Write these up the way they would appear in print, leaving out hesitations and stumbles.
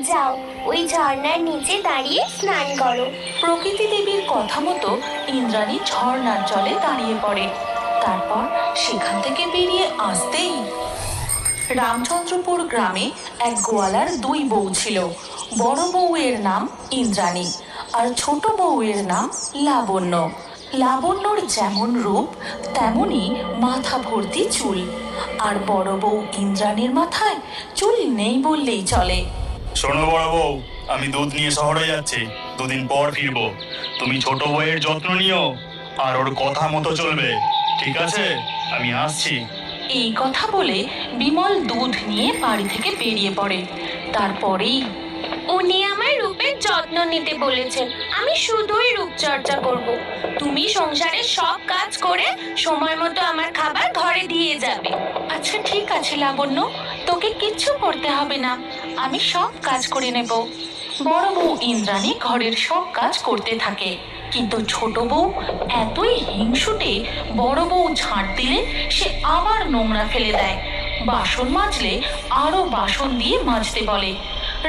যাও ওই ঝর্ণার নিচে দাঁড়িয়ে স্নান করো। প্রকৃতি দেবীর কথা মতো ইন্দ্রাণী ঝর্ণার জলে দাঁড়িয়ে পড়ে। তারপর সেখান থেকে বেরিয়ে আসতেই রামচন্দ্রপুর গ্রামে এক গোয়ালার দুই বউ ছিল। বড় বউয়ের নাম ইন্দ্রাণী আর ছোট বউয়ের নাম লাবণ্য। লাবণ্যর যেমন রূপ তেমনি মাথা ভর্তি চুল, আর বড় বউ ইন্দ্রাণীর মাথায় চুল নেই বললেই চলে। শোনো বড় বউ, আমি দুধ নিয়ে শহরে যাচ্ছি, দুদিন পর ফিরবো। তুমি ছোট বউয়ের যত্ন নিও আর ওর কথা মতো চলবে, ঠিক আছে? আমি আসছি। এই কথা বলে বিমল দুধ নিয়ে বাড়ি থেকে বেরিয়ে পড়ে। তারপরেই উনি আমার রূপের যত্ন নিতে বলেছেন, আমি শুধুই রূপচর্চা করব। তুমি সংসারের সব কাজ করে সময় মতো আমার খাবার ঘরে দিয়ে যাবে। আচ্ছা ঠিক আছে লাবণ্য, তোকে কিচ্ছু করতে হবে না, আমি সব কাজ করে নেব। বড় বউ ইন্দ্রাণী ঘরের সব কাজ করতে থাকে, কিন্তু ছোট বউ এতই হিংসুটে, বড় বউ ঝাঁট দিলে সে আবার নোংরা ফেলে দেয়। বাসন মাজলে আরো বাসন দিয়ে মাজতে বলে।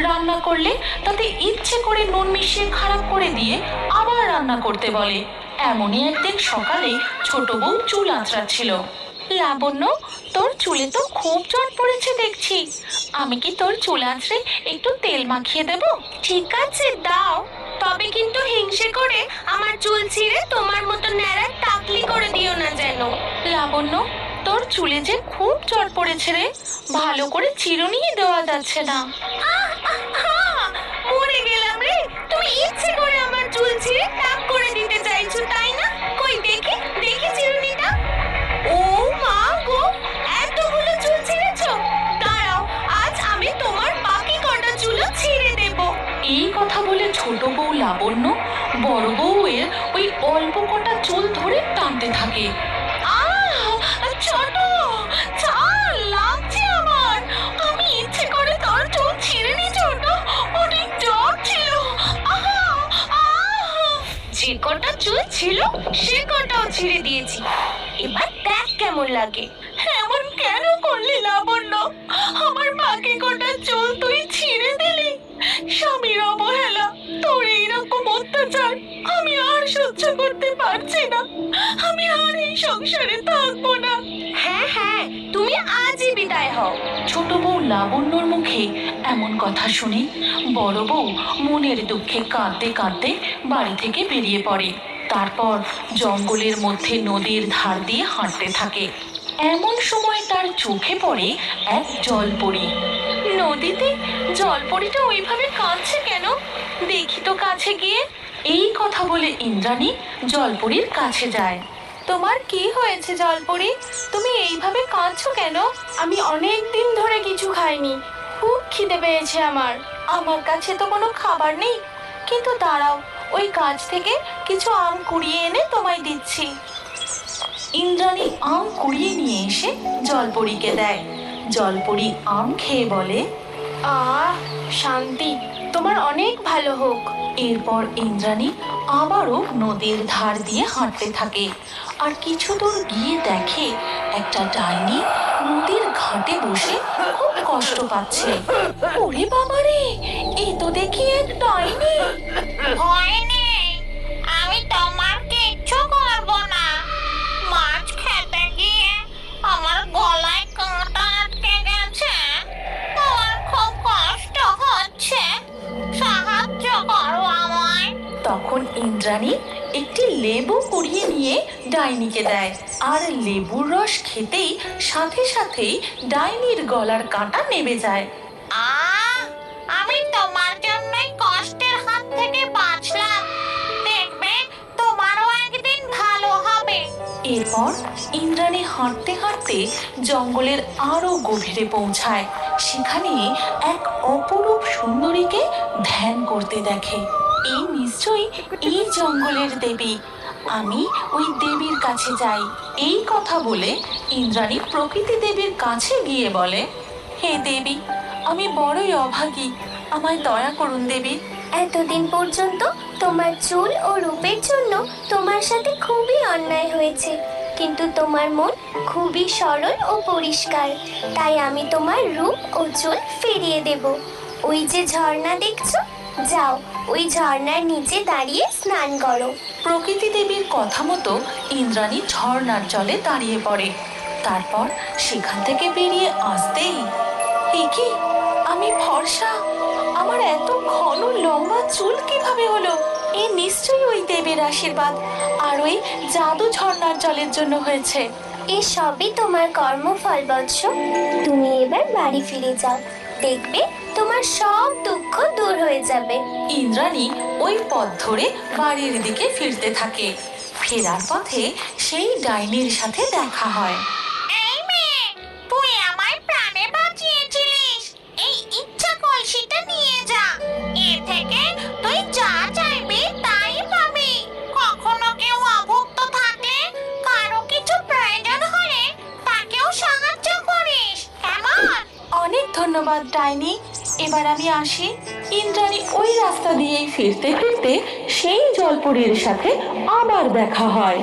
রান্না করলে তাতে ইচ্ছে করে নুন মিশিয়ে খারাপ করে দিয়ে আবার রান্না করতে বলে। এমনই একদিন সকালে ছোট বউ চুল আঁচড়াচ্ছিল। লাবণ্য, তোর চুলে তো খুব জট পড়েছে দেখছি, আমি কি তোর চুল আঁচড়ে একটু তেল মাখিয়ে দেব? ঠিক আছে দাও, তবে কিন্তু হিংসে করে আমার চুল ছিঁড়ে তোমার মতো ন্যাড়া টাকলি করে দিও না যেন। লাবণ্য, তোর চুলে যে খুব জট পড়েছে রে, ভালো করে চিরুনিই দেওয়া যাচ্ছে না। মরে গেলাম রে, তুমি ইচ্ছে করে আমার চুল ছিঁড়ে টাক করে দিতে চাইছো তাই না? কই দেখি দেখি চিরুনিটা। ও মা গো, এতগুলো চুল ছিঁড়েছো! দাঁড়াও, আজ আমি তোমার বাকি কটা চুলও ছিঁড়ে দেব। এই কথা বলে ছোট বউ লাবণ্য বড় বউয়ের ওই অল্প কটা চুল ধরে টানতে থাকে। ছোট, ছাড়, লাগছে আমার। আমি ইচ্ছে করে তোর চুল ছিঁড়ে নি ছোট, অনেক জ্বর ছিল। যে কটা চুল ছিল সে কটাও ছিঁড়ে দিয়েছি, এবার দেখ কেমন লাগে। এমন কেন করলি লাবণ্য? আমার বাকি কটা চুল তুই ছিঁড়ে দিলি। স্বামীর অবহেলা, তোর এইরকম অত্যাচার আমি আর সহ্য করতে পারছি না। আমি আর এই সংসারে থাকবো না। হ্যাঁ হ্যাঁ, তুমি আজই বিদায় হও। ছোট বউ লাবণ্যর মুখে এমন কথা শুনে বড় বউ মনের দুঃখে কাঁদতে কাঁদতে বাড়ি থেকে বেরিয়ে পড়ে। তারপর জঙ্গলের মধ্যে নদীর ধার দিয়ে হাঁটতে থাকে। এমন সময় তার চোখে পড়ে এক জলপরী। নদীতে জলপরীটা ওইভাবে কাঁদছে কেন, দেখি তো কাছে গিয়ে। এই কথা বলে ইন্দ্রাণী জলপরীর কাছে যায়। তোমার কি হয়েছে জলপরী, তুমি এইভাবে কাঁদছো কেন? আমি অনেক দিন ধরে কিছু খাইনি, খুব খিদে পেয়েছে আমার। আমার কাছে তো কোনো খাবার নেই, কিন্তু দাঁড়াও, ওই গাছ থেকে কিছু আম কুড়িয়ে এনে তোমায় দিচ্ছি। ইন্দ্রাণী আম কুড়িয়ে নিয়ে এসে জলপরীকে দেয়। জলপরী আম খেয়ে বলে, শান্তি, তোমার অনেক ভালো হোক। এরপর ইন্দ্রাণী আবারও নদীর ধার দিয়ে হাঁটতে থাকে, আর কিছু দূর গিয়ে দেখে একটা ডাইনি নদীর ঘাটে বসে খুব কষ্ট পাচ্ছে। ওরে বাবারে, এ তো দেখি এক ডাইনি। ভয় নেই, আমি তোমার কিচ্ছু করবো না। মাছ খেতে গিয়ে আমার গলায় কাঁটা আটকে গেছে, আমার খুব কষ্ট হচ্ছে, সাহায্য করো আমায়। তখন ইন্দ্রাণী একটি লেবু কুড়িয়ে নিয়ে ডাইনিকে দেয়, আর লেবুর রস খেতেই সাথে সাথেই ডাইনির গলার কাঁটা নেবে যায়। আমি তোমার জন্যই কষ্টের হাত থেকে বাঁচলাম, দেখবে তোমারও একদিন ভালো হবে। এরপর ইন্দ্রাণী হাঁটতে হাঁটতে জঙ্গলের আরো গভীরে পৌঁছায়। সেখানে এক অপরূপ সুন্দরীকে ধ্যান করতে দেখে। এই নিশ্চয়ই এই জঙ্গলের দেবী, আমি ওই দেবীর কাছে যাই। এই কথা বলে ইন্দ্রাণী প্রকৃতি দেবীর কাছে গিয়ে বলে, হে দেবী, আমি বড়ই অভাগী, আমায় দয়া করুন দেবী। এতদিন পর্যন্ত তোমার চুল ও রূপের জন্য তোমার সাথে খুবই অন্যায় হয়েছে, কিন্তু তোমার মন খুবই সরল ও পরিষ্কার, তাই আমি তোমার রূপ ও চুল ফিরিয়ে দেব। ওই যে ঝর্ণা দেখছো, যাও ওই ঝর্ণার নিচে দাঁড়িয়ে স্নান করো। প্রকৃতি দেবীর কথা মতো ইন্দ্রাণী ঝর্ণার জলে দাঁড়িয়ে পড়ে। তারপর সেখান থেকে বেরিয়ে আসতেই, এ কি, আমি ফর্সা, আমার এত ঘন লম্বা চুল কিভাবে হলো? এ নিশ্চয়ই ওই দেবীর আশীর্বাদ আর ওই জাদু ঝর্ণার জলের জন্য হয়েছে। এ সবই তোমার কর্মফল বৎস। তুমি এবার বাড়ি ফিরে যাও, দেখবে তোমার সব দুঃখ দূর হয়ে যাবে। ইন্দ্রাণী ওই পথ ধরে বাড়ির দিকে ফিরতে থাকে। ফেরার পথে সেই ডাইনির সাথে দেখা হয়। এই মেয়ে, তুই আমায় প্রাণে বাঁচিয়েছিলিস। এই ইচ্ছা কলসিটা নিয়ে যা। এর থেকে তুই যা চাইবি তাই পাবি। কখনো কেউ অভুক্ত থাকলে, কারো কিছু প্রয়োজন হলে তাকেও সাহায্য করিস, কেমন? অনেক ধন্যবাদ ডাইনি, এবার আমি আসি। ইন্দ্রাণী ওই রাস্তা দিয়েই ফিরতে ফিরতে সেই জলপরীর সাথে আবার দেখা হয়।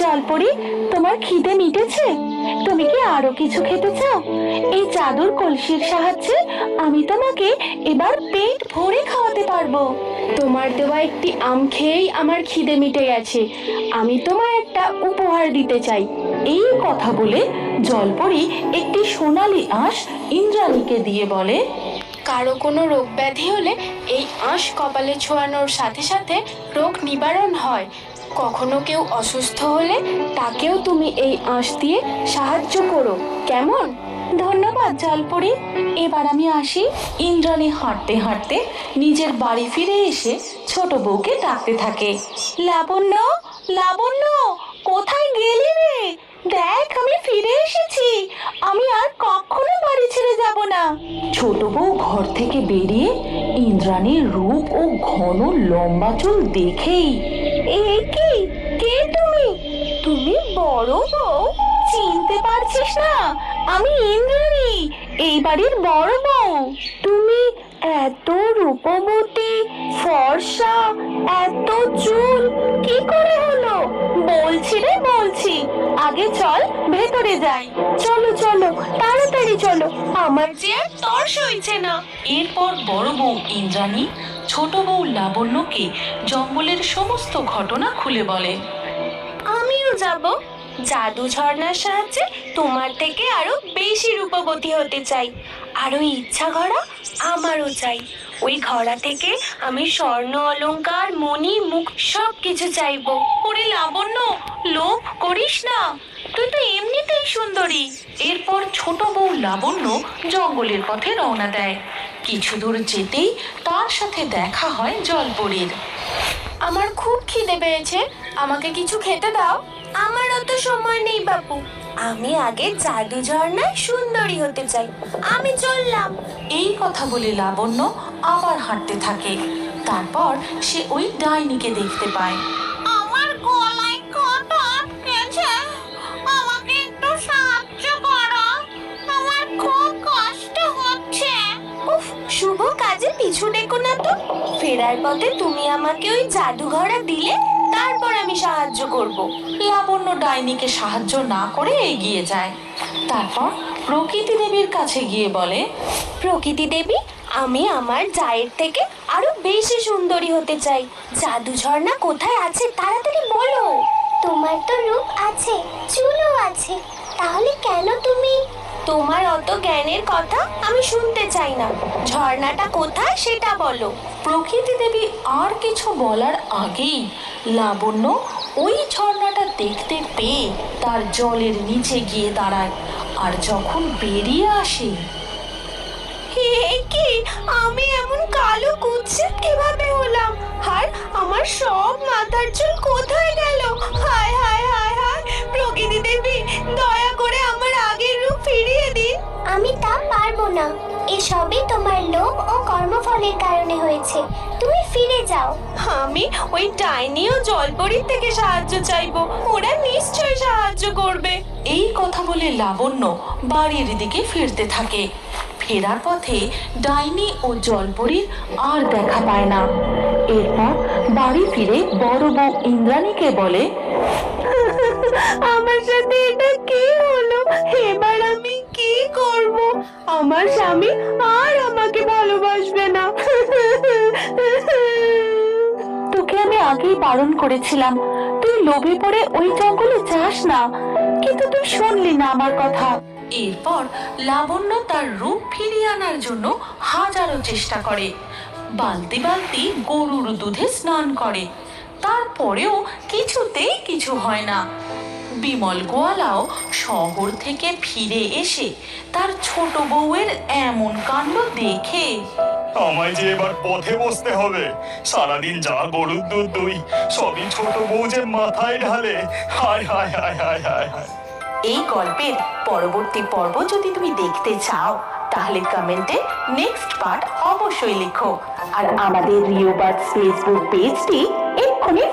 জলপরী, তোমার খিদে মিটেছে? তুমি কি আরো কিছু খেতে চাও? এই জাদুর কলসির সাহায্যে আমি তোমাকে এবার পেট ভরে খাওয়াতে পারবো। তোমার দেওয়া একটি আম খেয়েই আমার খিদে মিটে গেছে। আমি তোমায় একটা উপহার দিতে চাই। এই কথা বলে জলপরী একটি সোনালী আঁশ ইন্দ্রাণীকে দিয়ে বলে, কারো কোনো রোগ ব্যাধি হলে এই আঁশ কপালে ছোঁয়ানোর সাথে সাথে রোগ নিবারণ হয়। কখনো কেউ অসুস্থ হলে তাকেও তুমি এই আঁশ দিয়ে সাহায্য করো, কেমন? ধন্যবাদ জলপরী, এবার আমি আসি। ইন্দ্রাণী হাঁটতে হাঁটতে নিজের বাড়ি ফিরে এসে ছোট বউকে ডাকতে থাকে, লাবণ্য, লাবণ্য, কোথায় গেলি রে? দেখ, আমি ফিরে এসেছি। আমি আর কখনো বাড়ি ছেড়ে যাব না। ছোট বউ ঘর থেকে বেরিয়ে ইন্দ্রাণীর রূপ ও ঘন লম্বা চুল দেখেই, এ কি, কে তুমি? তুমি বড় বউ? চিনতে পারছিস না? আমি ইন্দ্রাণী, এই বাড়ির বড় বউ। তুমি এত রূপবতী, ফর্সা, এত চুল কি করে হলো? বলছি রে, বলছি। আগে চল, ভেতরে যাই। চলো চলো, তাড়াতাড়ি চলো, আমার যে আর তর সইছে না। এরপর বড় বউ ইন্দ্রাণী ছোট বউ লাবণ্যকে জঙ্গলের সমস্ত ঘটনা খুলে বলে। আমিও যাব। জাদু ঝর্ণার সাহায্যে তোমার থেকে আরো বেশি রূপবতী হতে চাই। আর ওই ইচ্ছা ঘোড়া আমারও চাই। ওই ঘোড়া থেকে আমি স্বর্ণ অলংকার, মণি, মুখ সব কিছু চাইবো। ওরে লাবণ্য, লোভ করিস না, তুই তো এমনিতেই সুন্দরী। এরপর ছোট বউ লাবণ্য জঙ্গলের পথে রওনা দেয়। কিছু দূর যেতেই তার সাথে দেখা হয় জলপরীর। আমার খুব খিদে পেয়েছে, আমাকে কিছু খেতে দাও। আমার অত সময় নেই বাপু, আমি আগে জাদু ঝর্ণায় সুন্দরী হতে চাই। আমি চললাম। এই কথা বলে লাবণ্য আবার হাঁটতে থাকে। তারপর সে ওই ডাইনিকে দেখতে পায়। আমার গলায় কাঁটা আটকেছে, আমাকে একটু সাহায্য করো। আমার খুব কষ্ট হচ্ছে। উফ, শুভ কাজে পিছু ডেকো না তো। ফেরার পথে তুমি আমাকে ওই জাদু ঘোড়া দিলে, তারপর আমি সাহায্য করব। লাবণ্য ডাইনিকে সাহায্য না করে এগিয়ে যায়। তারপর প্রকৃতি দেবীর কাছে গিয়ে বলে, প্রকৃতি দেবী, আমি আমার জায়ের থেকে আরো বেশি সুন্দরী হতে চাই। জাদু ঝর্ণা কোথায় আছে তাড়াতাড়ি বলো। তোমার তো রূপ আছে, চুলও আছে, তাহলে কেন তুমি? তোমার অত জ্ঞানের কথা আমি শুনতে চাই না। ঝর্ণাটা কোথায় সেটা বলো। প্রকৃতি দেবী আর কিছু বলার আগেই লাবণ্য ওই ঝর্ণাটা দেখতে পেয়ে তার জলের নিচে গিয়ে দাঁড়ায়। আর যখন বেরিয়ে আসে, কি, আমি এমন কালো কুৎসিত কিভাবে হলাম? আর আমার সব মাথার চুল কোথায় গেল? হায় হায় হায় হায়, প্রকৃতি দেবী, দয়া করে আমার আগের রূপ ফিরিয়ে দিন। আমি তা পারবো না। এসবই তোমার লোভ ও কর্মফলের কারণে হয়েছে। তুমি ফিরে যাও। আমি ওই ডাইনি ও জলপরীর থেকে সাহায্য চাইবো, ওরা নিশ্চয়ই সাহায্য করবে। এই কথা বলে লাবণ্য বাড়ির দিকে ফিরতে থাকে। ফেরার পথে ডাইনি ও জলপরীর আর দেখা পায় না। এরপর বাড়ি ফিরে বড় বউ ইন্দ্রাণীকে বলে, আমার সাথে এটা কি হলো? এবার আমি কি করব? আমার স্বামী আর আমাকে ভালোবাসবে না। তোকে আমি আগেই বারণ করেছিলাম তুই লোভে পড়ে ওই জঙ্গলে যাস না, কিন্তু তুই শুনলি না আমার কথা। এরপর লাবণ্য তার রূপ ফিরিয়ে আনার জন্য হাজারো চেষ্টা করে, বালতি বালতি গরুর দুধে স্নান করে, তারপরেও কিছুতেই কিছু হয় না। বিমল গোয়ালাও শহর থেকে ফিরে এসে তার ছোট বউয়ের এমন কাণ্ড দেখে আমায় যে এবার পথে বসতে হবে। সারাদিন যা গরুর দুধ দুই, সবই ছোট বউ যে মাথায় ঢালে। হায় হায় হায় হায় হায় হায়। এই গল্পের পরবর্তী পর্ব যদি তুমি দেখতে চাও তাহলে কমেন্টে নেক্সট পার্ট অবশ্যই লেখো। আর আমাদের রিও বার্ডস ফেসবুক পেজটি এক্ষুনি